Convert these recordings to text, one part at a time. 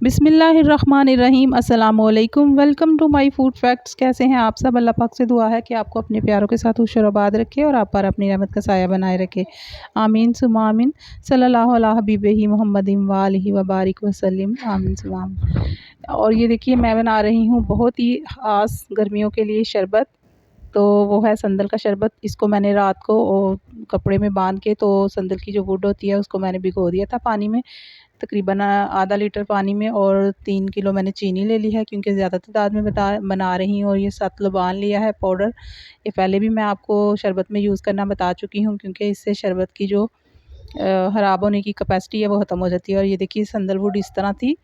बिस्मिल्लाहिर्रहमानिर्रहीम। अस्सलामुअलैकुम। Welcome to my food facts. कैसे हैं आप सब? अल्लाह पाक से दुआ है कि आपको अपने प्यारों के साथ खुश और आबाद रखे और आप पर अपनी रहमत का साया बनाए रखे। आमीन सुम्मा आमीन। सल्लल्लाहु अला हबीबिही मुहम्मदिन व आलिहि व बारिक वसल्लम। आमीन सुम्मा आमीन। और ये देखिए, मैं बना रही हूँ बहुत ही ख़ास गर्मियों के लिए शरबत। तो वो है संदल का शरबत। इसको मैंने रात को कपड़े में बांध के, तो संदल की जो वुड होती है उसको मैंने भिगो दिया था पानी में, तकरीबन आधा लीटर पानी में, और 3 किलो मैंने चीनी ले ली है क्योंकि ज़्यादा तादाद में बना रही हूँ। और ये सतलबान लिया है पाउडर। ये पहले भी मैं आपको शरबत में यूज़ करना बता चुकी हूँ क्योंकि इससे शरबत की जो ख़राब होने की कैपेसिटी है वो ख़त्म हो जाती है। और ये देखिए, संदलवुड इस तरह थी।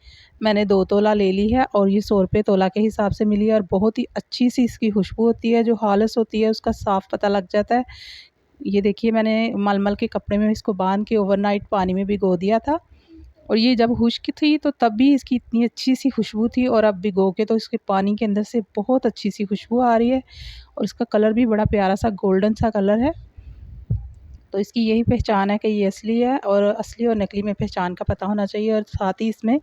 मैंने 2 तोला ले ली है और ये 100 रुपये तोला के हिसाब से मिली है। और बहुत ही अच्छी सी इसकी खुशबू होती है, जो खालिस होती है उसका साफ़ पता लग जाता है। ये देखिए, मैंने मलमल के कपड़े में इसको बांध के ओवरनाइट पानी में भिगो दिया था। और ये जब खुश्क थी तो तब भी इसकी इतनी अच्छी सी खुशबू थी, और अब भिगो के तो इसके पानी के अंदर से बहुत अच्छी सी खुशबू आ रही है। और इसका कलर भी बड़ा प्यारा सा गोल्डन सा कलर है। तो इसकी यही पहचान है कि ये असली है, और असली और नकली में पहचान का पता होना चाहिए। और साथ ही इसमें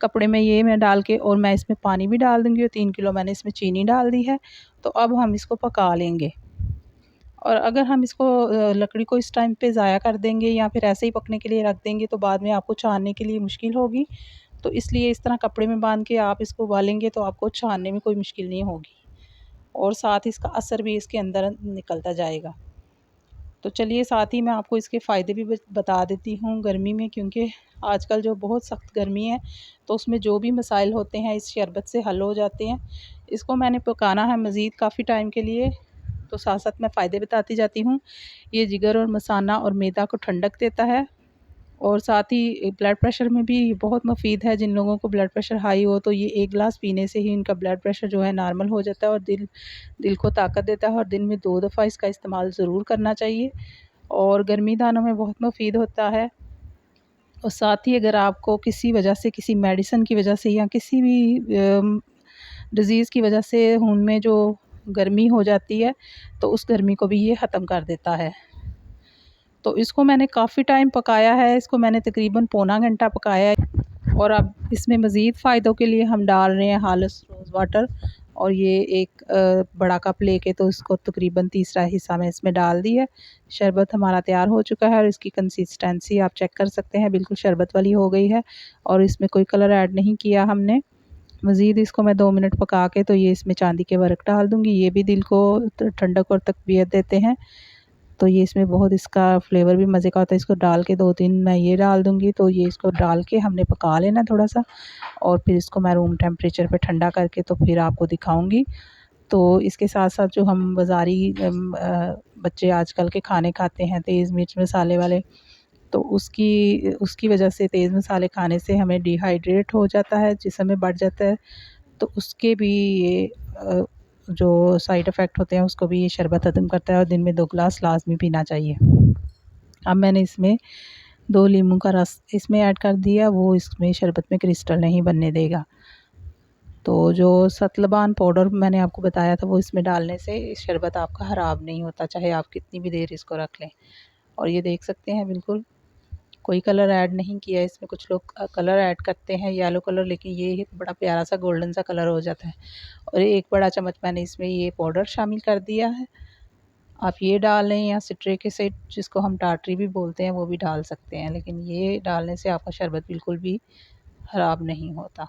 कपड़े में ये मैं डाल के, और मैं इसमें पानी भी डाल दूँगी, और 3 किलो मैंने इसमें चीनी डाल दी है। तो अब हम इसको पका लेंगे। और अगर हम इसको लकड़ी को इस टाइम पे ज़ाया कर देंगे या फिर ऐसे ही पकने के लिए रख देंगे तो बाद में आपको छानने के लिए मुश्किल होगी। तो इसलिए इस तरह कपड़े में बांध के आप इसको उबालेंगे तो आपको छानने में कोई मुश्किल नहीं होगी, और साथ ही इसका असर भी इसके अंदर निकलता जाएगा। तो चलिए, साथ ही मैं आपको इसके फ़ायदे भी बता देती हूँ गर्मी में, क्योंकि आजकल जो बहुत सख्त गर्मी है तो उसमें जो भी मसाइल होते हैं इस शरबत से हल हो जाते हैं। इसको मैंने पकाना है मज़ीद काफ़ी टाइम के लिए, तो साथ साथ मैं फ़ायदे बताती जाती हूँ। ये जिगर और मसाना और मैदा को ठंडक देता है, और साथ ही ब्लड प्रेशर में भी बहुत मुफीद है। जिन लोगों को ब्लड प्रेशर हाई हो तो ये 1 गिलास पीने से ही इनका ब्लड प्रेशर जो है नॉर्मल हो जाता है, और दिल को ताकत देता है। और दिन में 2 दफ़ा इसका इस्तेमाल ज़रूर करना चाहिए, और गर्मी दानों में बहुत मुफीद होता है। और साथ ही अगर आपको किसी वजह से, किसी मेडिसिन की वजह से या किसी भी डिज़ीज़ की वजह से खून में जो गर्मी हो जाती है तो उस गर्मी को भी ये ख़त्म कर देता है। तो इसको मैंने काफ़ी टाइम पकाया है, इसको मैंने तकरीबन पौना घंटा पकाया है। और अब इसमें मज़ीद फ़ायदों के लिए हम डाल रहे हैं हालिस रोज़ वाटर। और ये एक बड़ा कप लेके तो इसको तकरीबन तीसरा हिस्सा मैं इसमें डाल दी है। शरबत हमारा तैयार हो चुका है, और इसकी कंसिस्टेंसी आप चेक कर सकते हैं, बिल्कुल शरबत वाली हो गई है। और इसमें कोई कलर ऐड नहीं किया हमने। मज़ीद इसको मैं 2 मिनट पका के तो ये इसमें चांदी के वर्क डाल दूँगी। ये भी दिल को ठंडक और तक़वियत देते हैं। तो ये इसमें बहुत इसका फ्लेवर भी मज़े का होता है। इसको डाल के 2-3 मैं ये डाल दूँगी, तो ये इसको डाल के हमने पका लेना थोड़ा-सा, और फिर इसको मैं रूम टेम्परेचर पे ठंडा करके तो फिर आपको दिखाऊँगी। तो इसके साथ-साथ जो हम बाज़ारी बच्चे आजकल के खाने खाते हैं तेज़ मिर्च मसाले वाले, तो उसकी उसकी वजह से, तेज़ मसाले खाने से हमें डिहाइड्रेट हो जाता है, जिस्म में बढ़ जाता है। तो उसके भी ये जो साइड इफ़ेक्ट होते हैं उसको भी ये शरबत ख़त्म करता है, और दिन में 2 गिलास लाज़मी पीना चाहिए। अब मैंने इसमें 2 नींबू का रस इसमें ऐड कर दिया, वो इसमें शरबत में क्रिस्टल नहीं बनने देगा। तो जो सतलबान पाउडर मैंने आपको बताया था वो इसमें डालने से शरबत आपका ख़राब नहीं होता, चाहे आप कितनी भी देर इसको रख लें। और ये देख सकते हैं, बिल्कुल कोई कलर ऐड नहीं किया है इसमें। कुछ लोग कलर ऐड करते हैं येलो कलर, लेकिन ये बड़ा प्यारा सा गोल्डन सा कलर हो जाता है। और 1 बड़ा चम्मच मैंने इसमें ये पाउडर शामिल कर दिया है। आप ये डाल लें, या सिट्रिक एसिड जिसको हम टाटरी भी बोलते हैं वो भी डाल सकते हैं, लेकिन ये डालने से आपका शरबत बिल्कुल भी ख़राब नहीं होता।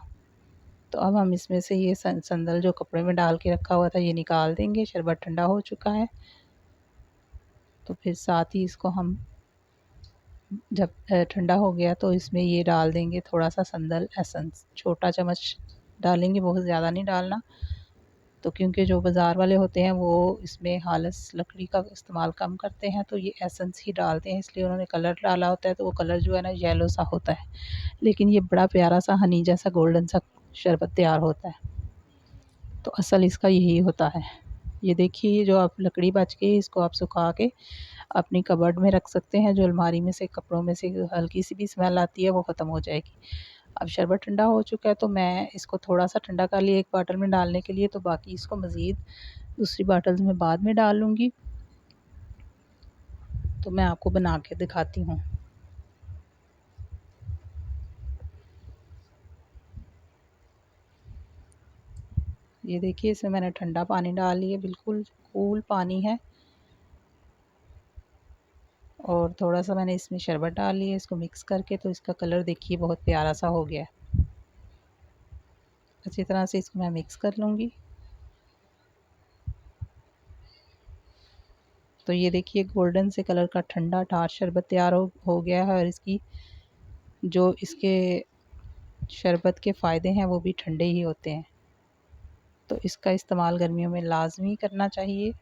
तो अब हम इसमें से ये संदल जो कपड़े में डाल के रखा हुआ था ये निकाल देंगे। शरबत ठंडा हो चुका है, तो फिर साथ ही इसको हम जब ठंडा हो गया तो इसमें ये डाल देंगे थोड़ा सा संदल एसेंस, छोटा चम्मच डालेंगे, बहुत ज़्यादा नहीं डालना। तो क्योंकि जो बाज़ार वाले होते हैं वो इसमें खालिस लकड़ी का इस्तेमाल कम करते हैं, तो ये एसेंस ही डालते हैं, इसलिए उन्होंने कलर डाला होता है तो वो कलर जो है ना येलो सा होता है, लेकिन ये बड़ा प्यारा सा हनी जैसा गोल्डन सा शरबत तैयार होता है। तो असल इसका यही होता है। ये देखिए, जो आप लकड़ी बच गई इसको आप सुखा के अपनी कबर्ड में रख सकते हैं। जो अलमारी में से कपड़ों में से हल्की सी भी स्मेल आती है वो ख़त्म हो जाएगी। अब शरबत ठंडा हो चुका है तो मैं इसको थोड़ा-सा ठंडा कर लिया एक बॉटल में डालने के लिए, तो बाकी इसको मज़ीद दूसरी बॉटल्स में बाद में डाल लूँगी। तो मैं आपको बना के दिखाती हूँ। ये देखिए इसमें मैंने ठंडा पानी डाल लिया, बिल्कुल कूल पानी है। और थोड़ा सा मैंने इसमें शरबत डाल लिया इसको मिक्स करके, तो इसका कलर देखिए बहुत प्यारा सा हो गया। अच्छी तरह से इसको मैं मिक्स कर लूँगी। तो ये देखिए गोल्डन से कलर का ठंडा ठार शरबत तैयार हो गया है। और इसकी जो इसके शरबत के फ़ायदे हैं वो भी ठंडे ही होते हैं, तो इसका इस्तेमाल गर्मियों में लाजमी करना चाहिए।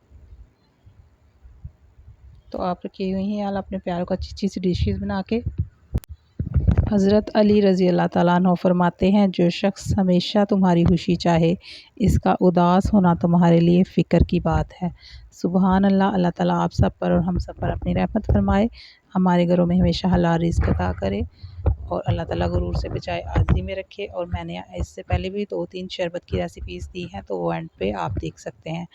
तो आप रखिए यूँ ही हाल अपने प्यारों को अच्छी अच्छी सी डिशेज़ बना के। हज़रत अली रज़ी अल्लाह ताला अन्हु फरमाते हैं, जो शख्स हमेशा तुम्हारी खुशी चाहे, इसका उदास होना तुम्हारे लिए फ़िक्र की बात है। सुबहान अल्लाह। अल्लाह ताला आप सब पर और हम सब पर अपनी रहमत फरमाए, हमारे घरों में हमेशा हलाल रिज़्क़ अता करे और अल्लाह ताला गुरूर से बचाए, आज़ी में रखे। और मैंने इससे पहले भी 2-3 शरबत की रेसिपीज़ दी हैं, तो वो एंड पे आप देख सकते हैं।